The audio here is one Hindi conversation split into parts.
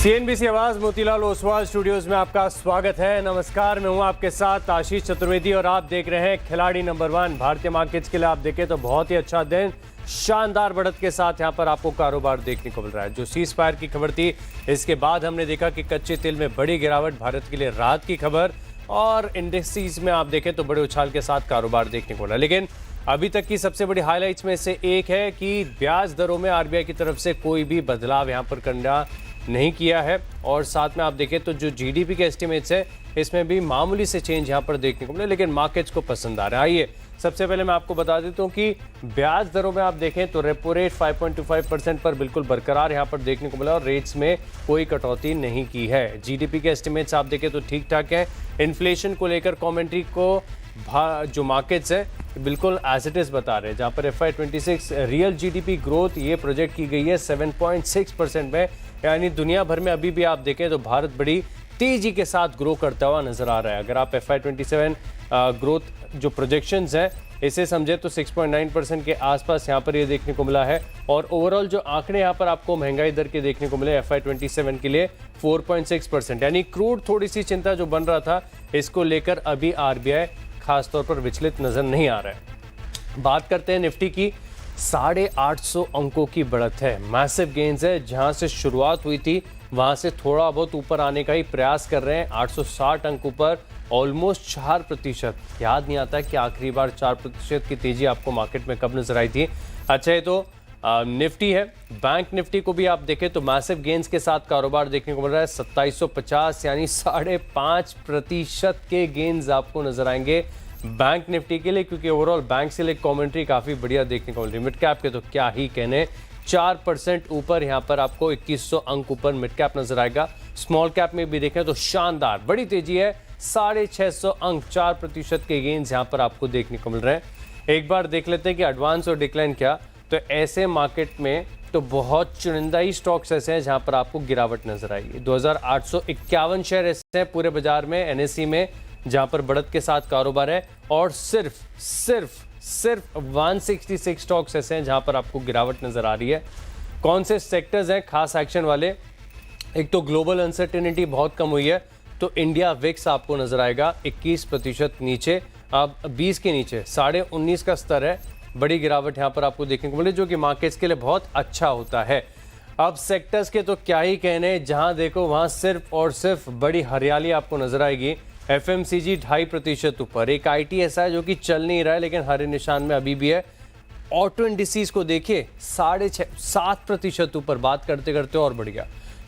सीएनबीसी आवाज मोतीलाल ओसवाल स्टूडियोज में आपका स्वागत है। नमस्कार, मैं हूं आपके साथ आशीष चतुर्वेदी और आप देख रहे हैं खिलाड़ी नंबर 1। भारतीय मार्केट्स के लिए आप देखें तो बहुत ही अच्छा दिन, शानदार बढ़त के साथ यहां पर आपको कारोबार देखने को मिल रहा है। जो सीज फायर की खबर थी, इसके बाद हमने देखा कि कच्चे तेल में बड़ी गिरावट, भारत के लिए राहत की खबर, और इंडेक्सीज में आप देखें तो बड़े उछाल के साथ कारोबार देखने को मिला। लेकिन अभी तक की सबसे बड़ी हाईलाइट्स में से एक है कि ब्याज दरों में आरबीआई की तरफ से कोई भी बदलाव यहां पर करना नहीं किया है, और साथ में आप देखें तो जो जीडीपी के एस्टिमेट्स है इसमें भी मामूली से चेंज यहां पर देखने को मिले, लेकिन मार्केट्स को पसंद आ रहा है। आइए सबसे पहले मैं आपको बता देता हूं कि ब्याज दरों में आप देखें तो रेपो रेट 5.25% पर बिल्कुल बरकरार यहां पर देखने को मिला और रेट्स में कोई कटौती नहीं की है। जीडीपी के एस्टिमेट्स आप देखें तो ठीक ठाक है। इन्फ्लेशन को लेकर कमेंट्री को जो मार्केट्स है बिल्कुल एज इट इज बता रहे हैं, जहां पर FY26 रियल जीडीपी ग्रोथ ये प्रोजेक्ट की गई है 7.6% में, यानी दुनिया भर में अभी भी आप देखें तो भारत बड़ी तेजी के साथ ग्रो करता हुआ नजर आ रहा है। अगर आप FY27 ग्रोथ जो प्रोजेक्शंस है इसे समझे तो 6.9% के आसपास यहाँ पर ये देखने को मिला है, और ओवरऑल जो आंकड़े यहाँ पर आपको महंगाई दर के देखने को मिले FY27 के लिए 4.6%, यानी क्रूड थोड़ी सी चिंता जो बन रहा था इसको लेकर अभी आरबीआई खासतौर पर विचलित नजर नहीं आ रहा है। बात करते हैं निफ्टी की, 850 अंकों की बढ़त है, मैसिव गेन्स है। जहां से शुरुआत हुई थी वहां से थोड़ा बहुत ऊपर आने का ही प्रयास कर रहे हैं। 860 अंक ऊपर, ऑलमोस्ट 4%। याद नहीं आता कि आखिरी बार 4% की तेजी आपको मार्केट में कब नजर आई थी। अच्छा, ये तो निफ्टी है। बैंक निफ्टी को भी आप देखें तो मैसिव गेन्स के साथ कारोबार देखने को मिल रहा है। 2750 यानी 5.5% के गेन्स आपको नजर आएंगे बैंक निफ्टी के लिए, क्योंकि ओवरऑल बैंक से लेकर कमेंट्री काफी बढ़िया देखने को मिल रही है। मिड कैप के तो क्या ही कहने, 4% ऊपर यहाँ पर आपको 2100 अंक ऊपर मिड कैप नजर आएगा। स्मॉल कैप में भी देखें तो शानदार बड़ी तेजी है, 650 अंक, 4% के गेन्स यहाँ पर आपको देखने को मिल रहे हैं। एक बार देख लेते हैं कि एडवांस और डिक्लाइन क्या। तो ऐसे मार्केट में तो बहुत चुनिंदा ही स्टॉक्स ऐसे हैं जहां पर आपको गिरावट नजर आएगी। 2851 शेयर ऐसे हैं पूरे बाजार में एनएसई में जहां पर बढ़त के साथ कारोबार है, और सिर्फ 166 स्टॉक्स ऐसे हैं जहां पर आपको गिरावट नजर आ रही है। कौन से सेक्टर्स हैं खास एक्शन वाले? एक तो ग्लोबल अनसर्टेनिटी बहुत कम हुई है, तो इंडिया विक्स आपको नजर आएगा 21% नीचे, अब 20 के नीचे 19.5 का स्तर है। बड़ी गिरावट यहां पर आपको देखने को मिले, जो कि मार्केट्स के लिए बहुत अच्छा होता है। अब सेक्टर्स के तो क्या ही कहने, जहां देखो वहां सिर्फ और सिर्फ बड़ी हरियाली आपको नजर आएगी। FMCG 2.5% ऊपर, एक IT ऐसा है जो कि चल नहीं रहा है लेकिन हरे निशान में अभी भी है। ऑटो इंडिसेस को देखिए 7.5% ऊपर, बात करते करते और बढ़ गया।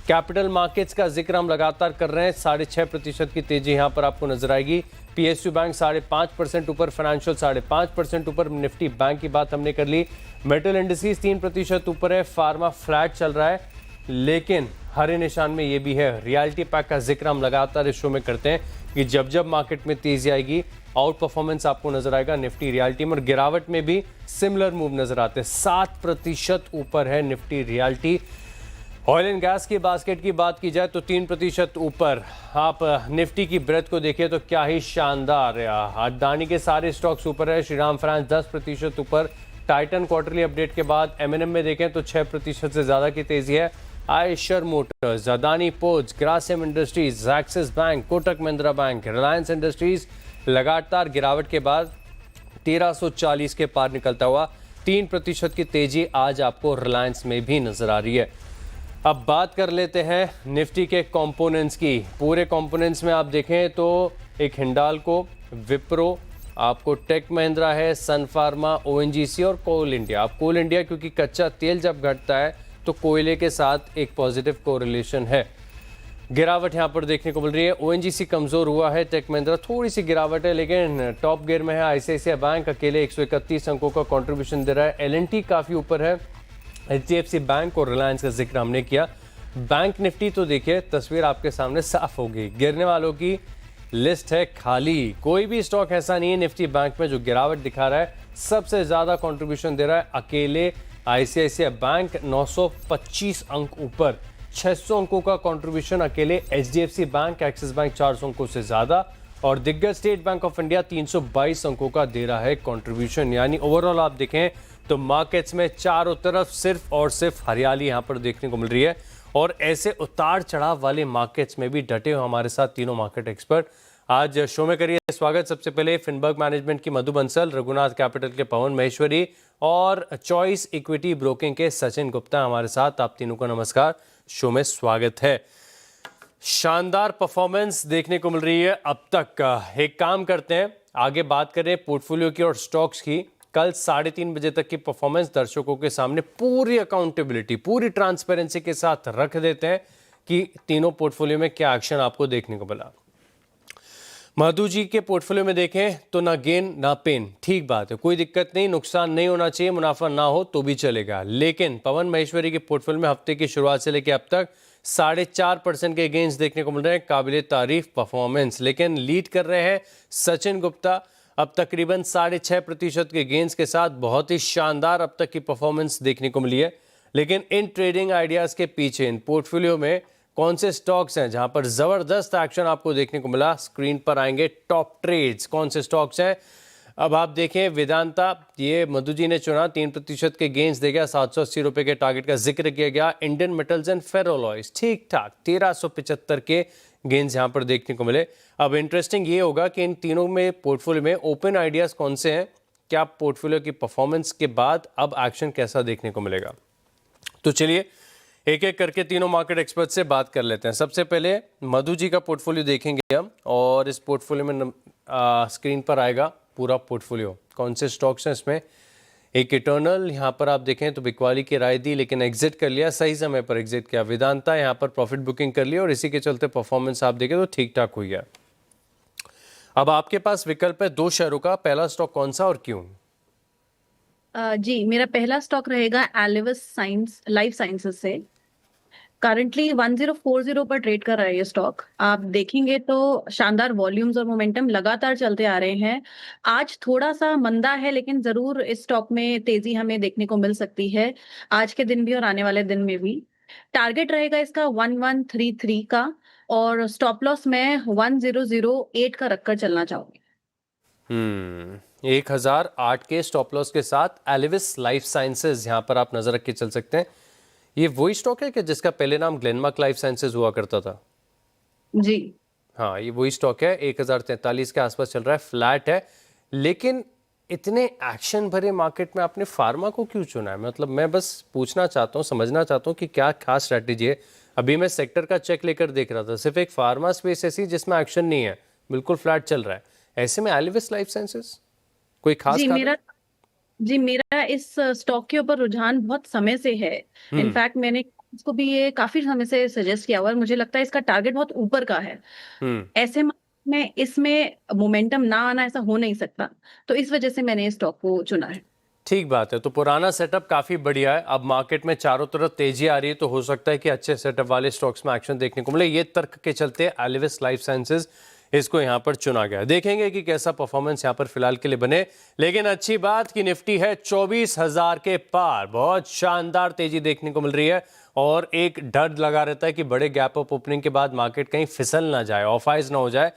कैपिटल मार्केट्स का जिक्र हम लगातार कर रहे हैं, 6.5% की तेजी यहां पर आपको नजर आएगी। PSU बैंक 5.5% ऊपर, फाइनेंशियल 5.5% ऊपर, निफ्टी बैंक की बात हमने कर ली। मेटल इंडिसेस 3% ऊपर है, फार्मा फ्लैट चल रहा है, लेकिन हरे निशान में ये भी है। रियलिटी पैक का जिक्र हम लगातार इस शो में करते हैं कि जब जब मार्केट में तेजी आएगी आउट परफॉर्मेंस आपको नजर आएगा निफ्टी रियलिटी में, और गिरावट में भी सिमिलर मूव नजर आते हैं। 7% ऊपर है Nifty reality. Oil and gas की बास्केट की बात की जाए तो 3% ऊपर। आप निफ्टी की ब्रेथ को देखिए तो क्या ही शानदार है। अडानी के सारे स्टॉक्स ऊपर है। श्रीराम फाइनेंस 10% ऊपर। टाइटन क्वार्टरली अपडेट के बाद M&M में देखें तो 6% से ज्यादा की तेजी है। Eicher Motors, Adani ports, Grasim industries, axis bank, Kotak Mahindra bank, Reliance industries लगातार गिरावट के बाद 1340 के पार निकलता हुआ 3% की तेजी आज आपको रिलायंस में भी नजर आ रही है। अब बात कर लेते हैं निफ्टी के कंपोनेंट्स की। पूरे कंपोनेंट्स में आप देखें तो एक हिंडाल्को, विप्रो, आपको टेक महिंद्रा है, सन फार्मा, ONGC और कोल इंडिया। अब कोल इंडिया क्योंकि कच्चा तेल जब घटता है तो कोयले के साथ एक पॉजिटिव कोरिलेशन है। गिरावट यहाँ पर देखने को मिल रही है। ONGC कमजोर हुआ है, टेक महिंद्रा थोड़ी सी गिरावट है, लेकिन टॉप गियर में है ICICI बैंक, अकेले 131 अंकों का कंट्रीब्यूशन दे रहा है। L&T काफी ऊपर है, HDFC बैंक और रिलायंस का जिक्र हमने किया। बैंक निफ्टी तो देखिए तस्वीर आपके सामने साफ होगी, गिरने वालों की लिस्ट है खाली। कोई भी स्टॉक ऐसा नहीं है निफ्टी बैंक में जो गिरावट दिखा रहा है। सबसे ज्यादा कंट्रीब्यूशन दे रहा है अकेले ICICI बैंक, 925 अंक ऊपर, 600 अंकों का कंट्रीब्यूशन अकेले HDFC बैंक, एक्सिस बैंक 400 अंकों से ज्यादा, और दिग्गज स्टेट बैंक ऑफ इंडिया 322 अंकों का दे रहा है कंट्रीब्यूशन। यानी ओवरऑल आप देखें तो मार्केट्स में चारों तरफ सिर्फ और सिर्फ हरियाली यहां पर देखने को मिल रही है। और ऐसे उतार चढ़ाव वाले मार्केट्स में भी डटे हो हमारे साथ तीनों मार्केट एक्सपर्ट। आज शो में करिए स्वागत सबसे पहले फिनबर्ग मैनेजमेंट की मधु बंसल, रघुनाथ कैपिटल के पवन महेश्वरी और चॉइस इक्विटी ब्रोकिंग के सचिन गुप्ता हमारे साथ। आप तीनों को नमस्कार, शो में स्वागत है। शानदार परफॉर्मेंस देखने को मिल रही है अब तक। एक काम करते हैं, आगे बात करें पोर्टफोलियो की और स्टॉक्स की। कल 3:30 बजे तक की परफॉर्मेंस दर्शकों के सामने पूरी अकाउंटेबिलिटी, पूरी ट्रांसपेरेंसी के साथ रख देते हैं कि तीनों पोर्टफोलियो में क्या एक्शन आपको देखने को मिला। मधु जी के पोर्टफोलियो में देखें तो ना गेन ना पेन, ठीक बात है, कोई दिक्कत नहीं, नुकसान नहीं होना चाहिए, मुनाफा ना हो तो भी चलेगा। लेकिन पवन महेश्वरी के पोर्टफोलियो में हफ्ते की शुरुआत से लेकर अब तक 4.5% के गेन्स देखने को मिल रहे हैं। काबिले तारीफ परफॉर्मेंस। लेकिन लीड कर रहे हैं सचिन गुप्ता, अब तकरीबन 6.5% के गेन्स के साथ बहुत ही शानदार अब तक की परफॉर्मेंस देखने को मिली है। लेकिन इन ट्रेडिंग आइडियाज के पीछे इन पोर्टफोलियो में कौन से स्टॉक्स हैं जहां पर जबरदस्त एक्शन आपको देखने को मिला? स्क्रीन पर आएंगे टॉप ट्रेड्स, कौन से स्टॉक्स हैं। अब आप देखें वेदांता, ये मधु जी ने चुना, 3% के गेंस दे गया, 780 रुपए के टारगेट का जिक्र किया गया। इंडियन मेटल्स एंड फेरोलॉयज ठीक ठाक 1375 के गेंस यहां पर देखने को मिले। अब इंटरेस्टिंग ये होगा कि इन तीनों में पोर्टफोलियो में ओपन आइडियाज कौन से हैं, क्या पोर्टफोलियो की परफॉर्मेंस के बाद अब एक्शन कैसा देखने को मिलेगा। तो चलिए एक एक करके तीनों मार्केट एक्सपर्ट से बात कर लेते हैं। सबसे पहले मधु जी का पोर्टफोलियो देखेंगे हम, और इस पोर्टफोलियो में स्क्रीन पर आएगा पूरा पोर्टफोलियो, कौन से स्टॉक्स हैं इसमें। एक इटर्नल, यहाँ पर आप देखें तो बिकवाली की राय दी लेकिन एग्जिट कर लिया, सही समय पर एग्जिट किया। वेदांता यहाँ पर प्रॉफिट बुकिंग कर लिया और इसी के चलते परफॉर्मेंस आप देखें तो ठीक ठाक हुई है। अब आपके पास विकल्प है 2 शेयरों का, पहला स्टॉक कौन सा और क्यों? जी, मेरा पहला स्टॉक रहेगा एलिविस लाइफ साइंसेज से। करंटली 1040 पर ट्रेड कर रहा है ये स्टॉक। आप देखेंगे तो शानदार वॉल्यूम्स और मोमेंटम लगातार चलते आ रहे हैं। आज थोड़ा सा मंदा है लेकिन जरूर इस स्टॉक में तेजी हमें देखने को मिल सकती है, आज के दिन भी और आने वाले दिन में भी। टारगेट रहेगा इसका 1133 का, और स्टॉप लॉस मैं 1008 का रखकर चलना चाहूंगी। 1008 के स्टॉप लॉस के साथ एलिविस लाइफ साइंसेज यहाँ पर आप नजर रख के चल सकते हैं। ये वही स्टॉक है कि जिसका पहले नाम ग्लेनमार्क लाइफ साइंसेज हुआ करता था? जी हाँ, ये वही स्टॉक है। 1043 के आसपास चल रहा है, फ्लैट है। लेकिन इतने एक्शन भरे मार्केट में आपने फार्मा को क्यों चुना है? मतलब मैं बस पूछना चाहता हूँ, समझना चाहता हूँ कि क्या खास स्ट्रैटेजी है। अभी मैं सेक्टर का चेक लेकर देख रहा था, सिर्फ एक फार्मा स्पेस ऐसी जिसमें एक्शन नहीं है, बिल्कुल फ्लैट चल रहा है। ऐसे में एलिविस लाइफ साइंसेज कोई खास कारण? मेरा इस स्टॉक के ऊपर रुझान बहुत समय से है। इनफैक्ट मैंने इसको भी ये काफी समय से सजेस्ट किया हुआ है। मुझे लगता है इसका टारगेट बहुत ऊपर का है। ऐसे में इसमें मोमेंटम ना आना ऐसा हो नहीं सकता, तो इस वजह से मैंने इस स्टॉक को चुना है। ठीक बात है। तो पुराना सेटअप काफी बढ़िया है, अब मार्केट में चारों तरफ तेजी आ रही है, तो हो सकता है कि अच्छे सेटअप वाले स्टॉक्स में एक्शन देखने को मिले। ये तर्क के चलते एलिविस लाइफ साइंसेज इसको यहां पर चुना गया। देखेंगे कि कैसा परफॉर्मेंस यहां पर फिलहाल के लिए बने। लेकिन अच्छी बात कि निफ्टी है 24,000 के पार, बहुत शानदार तेजी देखने को मिल रही है। और एक डर लगा रहता है कि बड़े गैप अप ओपनिंग के बाद मार्केट कहीं फिसल ना जाए, ऑफ आइज ना हो जाए।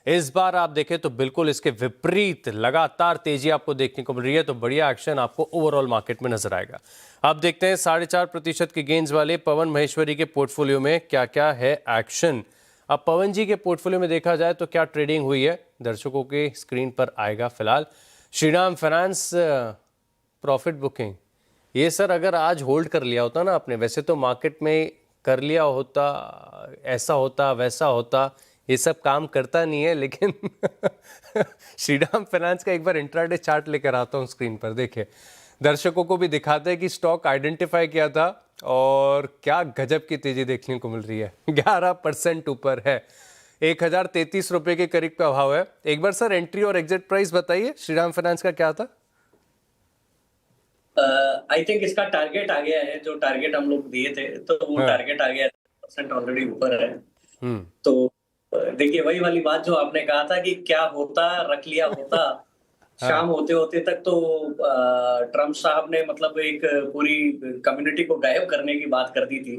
इस बार आप देखें तो बिल्कुल इसके विपरीत लगातार तेजी आपको देखने को मिल रही है, तो बढ़िया एक्शन आपको ओवरऑल मार्केट में नजर आएगा। अब देखते हैं 4.5% के गेंस वाले पवन महेश्वरी के पोर्टफोलियो में क्या क्या है एक्शन। अब पवन जी के पोर्टफोलियो में देखा जाए तो क्या ट्रेडिंग हुई है, दर्शकों के स्क्रीन पर आएगा। फिलहाल श्रीराम फाइनेंस प्रॉफिट बुकिंग, ये सर अगर आज होल्ड कर लिया होता ना आपने, वैसे तो मार्केट में कर लिया होता, ऐसा होता वैसा होता, ये सब काम करता नहीं है। लेकिन श्रीराम फाइनेंस का एक बार इंट्राडे चार्ट लेकर आता हूँ स्क्रीन पर, देखिए दर्शकों को भी दिखाते हैं कि स्टॉक आइडेंटिफाई किया था और क्या गजब की तेजी देखने को मिल रही है। 11% ऊपर है, 1033 रुपए के करीब का भाव है। एक बार सर एंट्री और एग्जिट प्राइस बताइए, श्रीराम फाइनेंस का क्या था? आई थिंक इसका टारगेट आ गया है, जो टारगेट हम लोग दिए थे तो वो टारगेट आ गया है, % ऑलरेडी ऊपर है। तो देखिए वही वाली बात जो आपने कहा था कि क्या होता रख लिया होता। शाम होते होते तक तो ट्रम्प साहब ने मतलब एक पूरी कम्युनिटी को गायब करने की बात कर दी थी।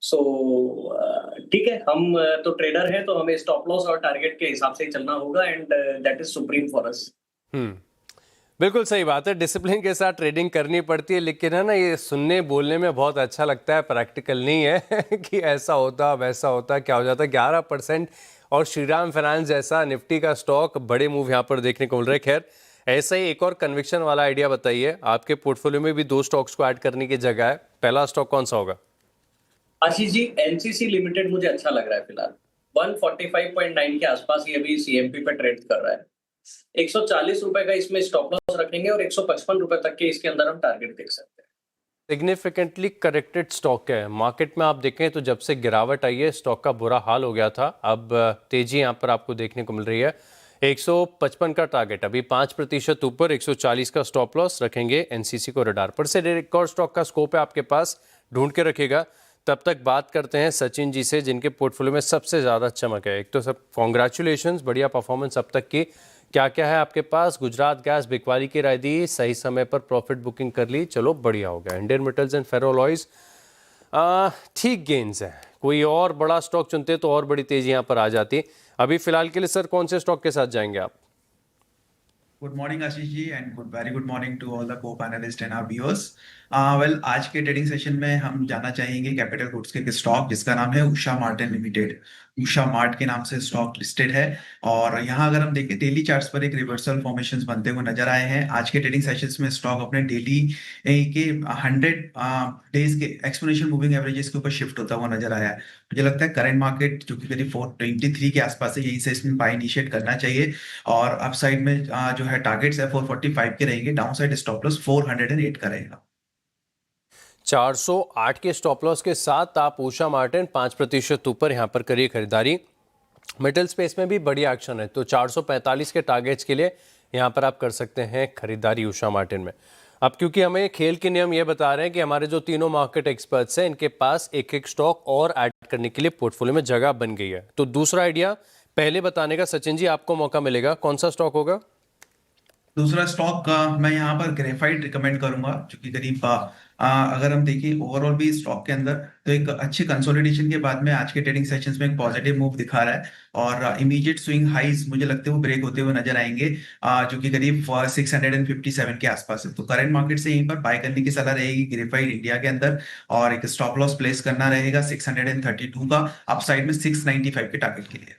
सो ठीक है, हम तो ट्रेडर हैं तो हमें स्टॉप लॉस और टारगेट के हिसाब से ही चलना होगा, and that is supreme for us. बिल्कुल सही बात है, डिसिप्लिन के साथ ट्रेडिंग करनी पड़ती है, लेकिन है ना, ये सुनने बोलने में बहुत अच्छा लगता है, प्रैक्टिकल नहीं है कि ऐसा होता वैसा होता, क्या हो जाता। 11% और श्रीराम फाइनेंस जैसा निफ्टी का स्टॉक, बड़े मूव यहाँ पर देखने को मिल रहे हैं। खैर, ऐसा ही एक और कन्विक्शन वाला आइडिया बताइए, आपके पोर्टफोलियो में भी 2 स्टॉक्स को ऐड करने की जगह है, पहला स्टॉक कौन सा होगा? आशीष जी, एनसीसी लिमिटेड मुझे अच्छा लग रहा है फिलहाल। 145.9 के आसपास ये अभी सीएमपी पे ट्रेड कर रहा है। 140 रुपए का इसमें स्टॉप लॉस रखेंगे और 155 रुपए तक के इसके अंदर हम टारगेट देख सकते हैं। सिग्निफिकेंटली करेक्टेड स्टॉक है। मार्केट में आप देखें तो जब से गिरावट आई है, स्टॉक का बुरा हाल हो गया था, अब तेजी यहाँ पर आपको देखने को मिल रही है। 155 का टारगेट, अभी 5% ऊपर, 140 का स्टॉप लॉस रखेंगे एनसीसी को रडार पर से। एक और स्टॉक का स्कोप है आपके पास, ढूंढ के रखेगा। तब तक बात करते हैं सचिन जी से, जिनके पोर्टफोलियो में सबसे ज़्यादा चमक है। एक तो सब कॉन्ग्रेचुलेशंस, बढ़िया परफॉर्मेंस अब तक की। क्या क्या है आपके पास? गुजरात गैस, बिकवाली की राय दी, सही समय पर प्रॉफिट बुकिंग कर ली, चलो बढ़िया हो गया। इंडियन मेटल्स एंड फेरोलॉयज ठीक गेन्स है। कोई और बड़ा स्टॉक चुनते तो और बड़ी तेजी यहाँ पर आ जाती। अभी फिलहाल के लिए सर कौन से स्टॉक के साथ जाएंगे आप? Good morning Ashish ji and very good morning to all the को panellist and our viewers. Well, आज के ट्रेडिंग सेशन में हम जानना चाहेंगे कैपिटल गुड्स के स्टॉक जिसका नाम है Usha Martin limited. Usha mart के नाम से स्टॉक लिस्टेड है और यहाँ अगर हम देखें डेली चार्ट्स पर एक रिवर्सल फॉर्मेशंस बनते हुए नजर आए हैं। आज के ट्रेडिंग सेशंस में स्टॉक अपने डेली के 100 डेज के एक्सपोनेंशियल मूविंग एवरेजेस के ऊपर शिफ्ट होता हुआ नजर आया है। मुझे लगता है करंट मार्केट जो कि करीब 423 के आसपास है, यहीं से इसमें बाय इनिशिएट करना चाहिए और अपसाइड में जो है टारगेट्स है 445 के रहेंगे, डाउन साइड स्टॉप लॉस 408 का रहेगा। 408 के स्टॉप लॉस के साथ आप उषा मार्टिन 5% ऊपर यहाँ पर करिए खरीदारी। मेटल स्पेस में भी बढ़िया एक्शन है, तो 445 के टारगेट्स के लिए यहाँ पर आप कर सकते हैं खरीदारी उषा मार्टिन में। अब क्योंकि हमें खेल के नियम ये बता रहे हैं कि हमारे जो तीनों मार्केट एक्सपर्ट्स हैं, इनके पास एक एक स्टॉक और ऐड करने के लिए पोर्टफोलियो में जगह बन गई है, तो दूसरा आइडिया पहले बताने का सचिन जी आपको मौका मिलेगा। कौन सा स्टॉक होगा? दूसरा स्टॉक मैं यहाँ पर ग्रेफाइट रिकमेंड करूंगा, जो कि करीब अगर हम देखिए ओवरऑल भी स्टॉक के अंदर तो एक अच्छी कंसोलिडेशन के बाद में आज के ट्रेडिंग सेशंस में एक पॉजिटिव मूव दिखा रहा है और इमीडिएट स्विंग हाइज मुझे लगते हैं वो ब्रेक होते हुए नजर आएंगे, जो कि करीब 657 के आसपास है। तो करंट मार्केट से यहीं पर बाय करने की सलाह रहेगी ग्रेफाइट इंडिया के अंदर और एक स्टॉप लॉस प्लेस करना रहेगा 632 का, अपसाइड में 695 के टारगेट के लिए।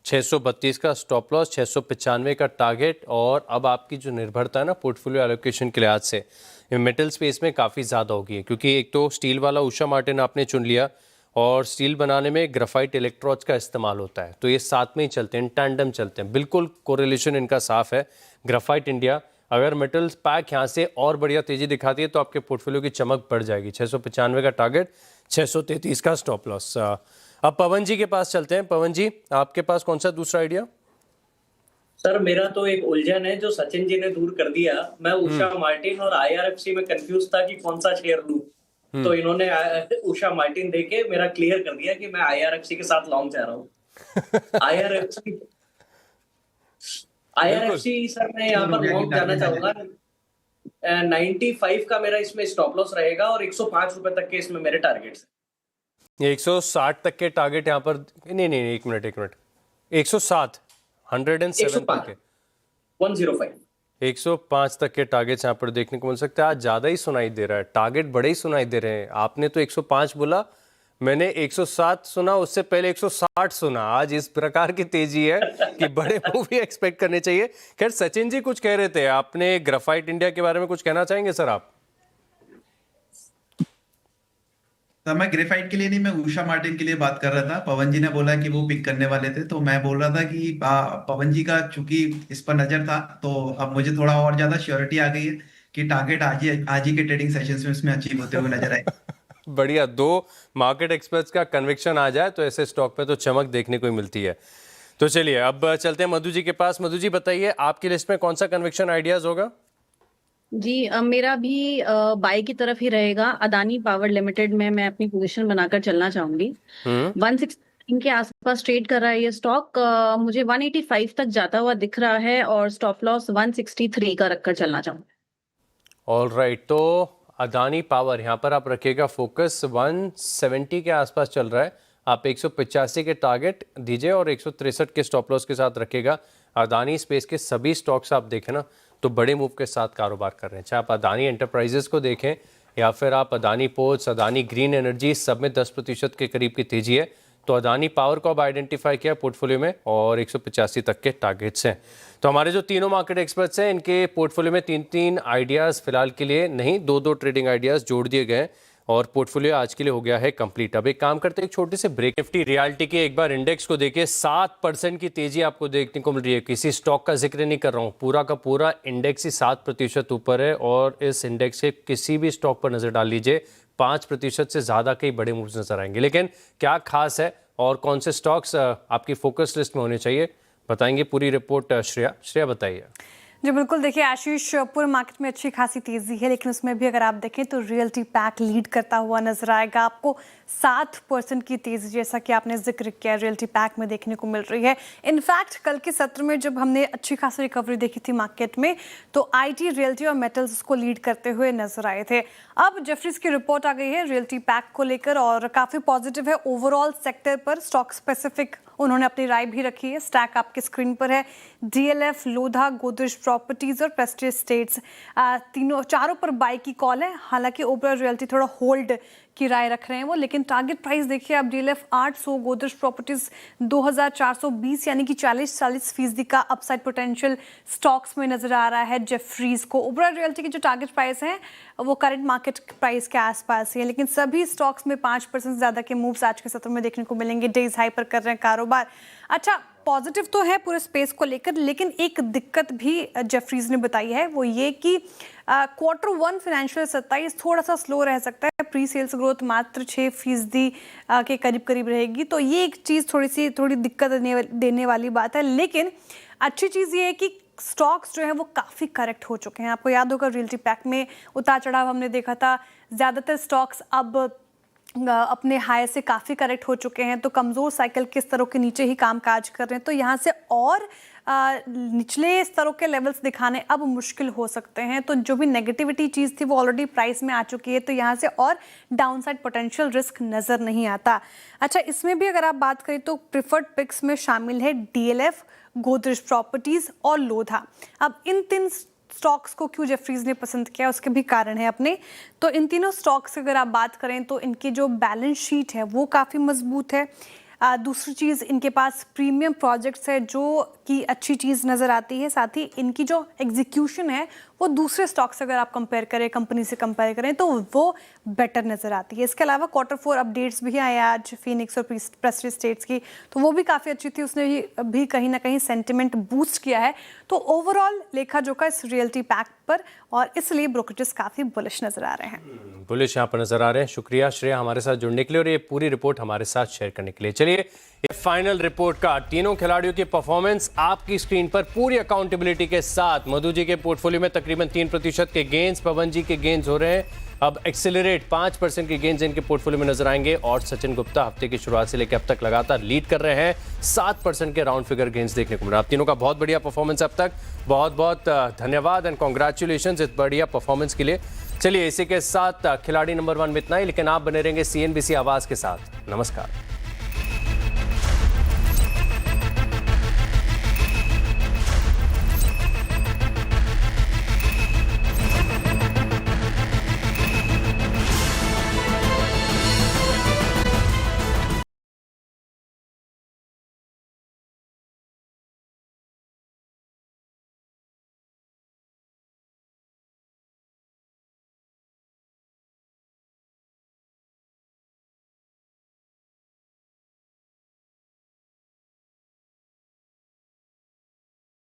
632 का स्टॉप लॉस, 695 का टारगेट। और अब आपकी जो निर्भरता है ना पोर्टफोलियो एलोकेशन के लिहाज से, मेटल स्पेस में काफ़ी ज़्यादा होगी है, क्योंकि एक तो स्टील वाला उषा मार्टिन आपने चुन लिया और स्टील बनाने में ग्राफाइट इलेक्ट्रोड्स का इस्तेमाल होता है, तो ये साथ में ही चलते हैं, टैंडम चलते हैं, बिल्कुल कोरिलेशन इनका साफ है। ग्राफाइट इंडिया अगर मेटल्स पैक यहाँ से और बढ़िया तेजी दिखाती है तो आपके पोर्टफोलियो की चमक बढ़ जाएगी। 695 का टारगेट, 633 का स्टॉप लॉस। अब पवन जी के पास चलते हैं। पवन जी, आपके पास कौन सा दूसरा आइडिया? सर, मेरा तो एक उलझन है जो सचिन जी ने दूर कर दिया। मैं उषा मार्टिन और आईआरएफसी में कंफ्यूज था कि कौन सा शेयर लूं, तो इन्होंने उषा मार्टिन देके मेरा क्लियर कर दिया कि मैं आईआरएफसी के साथ लॉन्ग जा रहा हूँ। आईआरएफसी सर, मैं यहाँ पर लॉन्ग जाना चाहूंगा। 95 का मेरा इसमें स्टॉप लॉस रहेगा और 105 रुपए तक के इसमें मेरे टारगेट्स हैं। 160 तक के टारगेट यहाँ पर, नहीं, एक मिनट, 107, 107 तक के, 105, 105 तक के टारगेट्स यहाँ पर देखने को मिल सकते हैं। आज ज़्यादा ही सुनाई दे रहा है, टारगेट बड़े ही सुनाई दे रहे हैं। आपने तो 105 बोला, मैंने 107 सुना, उससे पहले 160 सुना। आज इस प्रकार की तेजी है कि बड़े मूव भी एक्सपेक्ट करने चाहिए। खैर, सचिन जी कुछ कह रहे थे, आपने ग्राफाइट इंडिया के बारे में कुछ कहना चाहेंगे सर आप? तो मैं ग्रेफाइट के लिए नहीं, मैं उषा मार्टिन के लिए बात कर रहा था। पवन जी ने बोला कि वो पिक करने वाले थे, तो मैं बोल रहा था कि पवन जी का चूंकि इस पर नजर था, तो अब मुझे थोड़ा और ज्यादा श्योरिटी आ गई है कि टारगेट आज ही के ट्रेडिंग सेशंस में इसमें अचीव होते हुए नजर आए। बढ़िया, 2 मार्केट एक्सपर्ट्स का कन्विक्शन आ जाए तो ऐसे स्टॉक पे तो चमक देखने को मिलती है। तो चलिए अब चलते हैं मधु जी के पास। मधु जी बताइए, आपकी लिस्ट में कौन सा कन्विक्शन आइडियाज होगा? जी, मेरा भी बाय की तरफ ही रहेगा। अदानी पावर लिमिटेड में मैं अपनी पोजीशन बनाकर चलना चाहूंगी। 116 के आसपास ट्रेड कर रहा है ये स्टॉक। मुझे 185 तक जाता हुआ दिख रहा है और स्टॉप लॉस 163 का रखकर चलना चाहूंगी। ऑलराइट, तो अदानी पावर यहाँ पर आप रखिएगा फोकस। 170 के आसपास चल रहा है, आप 185 के टारगेट दीजिए और 163 के स्टॉप लॉस के साथ रखिएगा। अदानी स्पेस के सभी स्टॉक्स आप देखें ना तो बड़े मूव के साथ कारोबार कर रहे हैं। चाहे आप अदानी एंटरप्राइजेस को देखें या फिर आप Adani ports, Adani green energy, सब में 10% के करीब की तेजी है। तो अदानी पावर को अब आइडेंटिफाई किया पोर्टफोलियो में और 185 तक के टारगेट्स हैं। तो हमारे जो तीनों मार्केट एक्सपर्ट्स हैं, इनके पोर्टफोलियो में 3-3 आइडियाज़ फिलहाल के लिए नहीं, 2-2 ट्रेडिंग आइडियाज़ जोड़ दिए गए हैं और पोर्टफोलियो आज के लिए हो गया है कंप्लीट। अब एक काम करते हैं, एक छोटे से ब्रेक। निफ्टी रियल्टी के एक बार इंडेक्स को देखिए, 7% की तेजी आपको देखने को मिल रही है। किसी स्टॉक का जिक्र नहीं कर रहा हूँ, पूरा का पूरा इंडेक्स ही 7% ऊपर है और इस इंडेक्स के किसी भी स्टॉक पर नजर डाल लीजिए 5% से ज़्यादा के बड़े मूव्स नजर आएंगे। लेकिन क्या खास है और कौन से स्टॉक्स आपकी फोकस लिस्ट में होने चाहिए, बताएंगे पूरी रिपोर्ट श्रेया बताइए। जी बिल्कुल, देखिए आशीष, पूरे मार्केट में अच्छी खासी तेजी है, लेकिन उसमें भी अगर आप देखें तो रियल्टी पैक लीड करता हुआ नजर आएगा आपको। 7% की तेजी जैसा कि आपने जिक्र किया रियल्टी पैक में देखने को मिल रही है। इनफैक्ट कल के सत्र में जब हमने अच्छी खासी रिकवरी देखी थी मार्केट में, तो आईटी, रियल्टी और मेटल्स उसको लीड करते हुए नजर आए थे। अब जेफरीज की रिपोर्ट आ गई है रियल्टी पैक को लेकर और काफी पॉजिटिव है ओवरऑल सेक्टर पर। स्टॉक स्पेसिफिक उन्होंने अपनी राय भी रखी है। स्टैक आपके स्क्रीन पर है। डीएलएफ, लोधा, गोदरेज प्रॉपर्टीज और प्रेस्टीज स्टेट्स, चारों पर बाय की कॉल है। हालांकि ओबेरॉय रियल्टी थोड़ा होल्ड की राय रख रहे हैं वो, लेकिन टारगेट प्राइस देखिए आप, डीएलएफ 800, गोदरेज प्रॉपर्टीज 2420, यानी कि 40% का अपसाइड पोटेंशियल स्टॉक्स में नजर आ रहा है जेफरीज को। ओबेरॉय रियल्टी की जो टारगेट प्राइस है वो करंट मार्केट प्राइस के आसपास ही है, लेकिन सभी स्टॉक्स में 5% से ज्यादा के मूव्स आज के सत्र में देखने को मिलेंगे। डेज हाई पर कर रहे हैं कारोबार। अच्छा, पॉजिटिव तो है पूरे स्पेस को लेकर, लेकिन एक दिक्कत भी जेफरीज ने बताई है, वो ये कि Q1 फाइनेंशियल 27 थोड़ा सा स्लो रह सकता है। प्री सेल्स ग्रोथ मात्र 6% के करीब रहेगी, तो ये एक चीज़ थोड़ी दिक्कत देने वाली बात है। लेकिन अच्छी चीज़ ये है कि स्टॉक्स जो है वो काफ़ी करेक्ट हो चुके हैं। आपको याद होगा रियल्टी पैक में उतार चढ़ाव हमने देखा था, ज़्यादातर स्टॉक्स अब अपने हाई से काफ़ी करेक्ट हो चुके हैं, तो कमज़ोर साइकिल के स्तरों के नीचे ही कामकाज कर रहे हैं। तो यहाँ से और निचले स्तरों के लेवल्स दिखाने अब मुश्किल हो सकते हैं। तो जो भी नेगेटिविटी चीज़ थी वो ऑलरेडी प्राइस में आ चुकी है, तो यहाँ से और डाउनसाइड पोटेंशियल रिस्क नज़र नहीं आता। अच्छा, इसमें भी अगर आप बात करें तो प्रिफर्ड पिक्स में शामिल है डीएलएफ, गोदरेज प्रॉपर्टीज और लोधा। अब इन 3 स्टॉक्स को क्यों जेफरीज ने पसंद किया, उसके भी कारण है अपने। तो इन तीनों स्टॉक्स अगर आप बात करें तो इनकी जो बैलेंस शीट है वो काफ़ी मजबूत है। दूसरी चीज़, इनके पास प्रीमियम प्रोजेक्ट्स है जो कि अच्छी चीज़ नज़र आती है। साथ ही इनकी जो एग्जीक्यूशन है वो दूसरे स्टॉक से अगर आप कंपेयर करें, कंपनी से कंपेयर करें, तो वो बेटर नज़र आती है। इसके अलावा Q4 अपडेट्स भी आए आज फीनिक्स और प्रेस्टीज स्टेट्स की, तो वो भी काफ़ी अच्छी थी, उसने भी कहीं ना कहीं सेंटिमेंट बूस्ट किया है। तो ओवरऑल लेखा जोखा इस रियल्टी पैक पर, और इसलिए ब्रोकरेजेस काफ़ी बुलिश नज़र आ रहे हैं। बुलिश यहाँ पर नज़र आ रहे हैं। शुक्रिया श्रेया हमारे साथ जुड़ने के लिए और ये पूरी रिपोर्ट हमारे साथ शेयर करने के लिए। चलिए, ये फाइनल रिपोर्ट का तीनों खिलाड़ियों की परफॉर्मेंस आपकी स्क्रीन पर पूरी अकाउंटेबिलिटी के साथ। मधु जी के पोर्टफोलियो में तकरीबन 3% के गेंस, पवन जी के गेंस हो रहे हैं। अब एक्सेलरेट 5% के गेंस इनके पोर्टफोलियो में नजर आएंगे और सचिन गुप्ता हफ्ते की शुरुआत से लेकर अब तक लगातार लीड कर रहे हैं। 7% के राउंड फिगर गेंस देखने को मिल रहा है। आप तीनों का बहुत बढ़िया परफॉर्मेंस अब तक, बहुत बहुत धन्यवाद एंड कॉन्ग्रेचुलेशन इस बढ़िया परफॉर्मेंस के लिए। चलिए, इसी के साथ खिलाड़ी नंबर 1 में इतना ही, लेकिन आप बने रहेंगे CNBC आवाज के साथ। नमस्कार।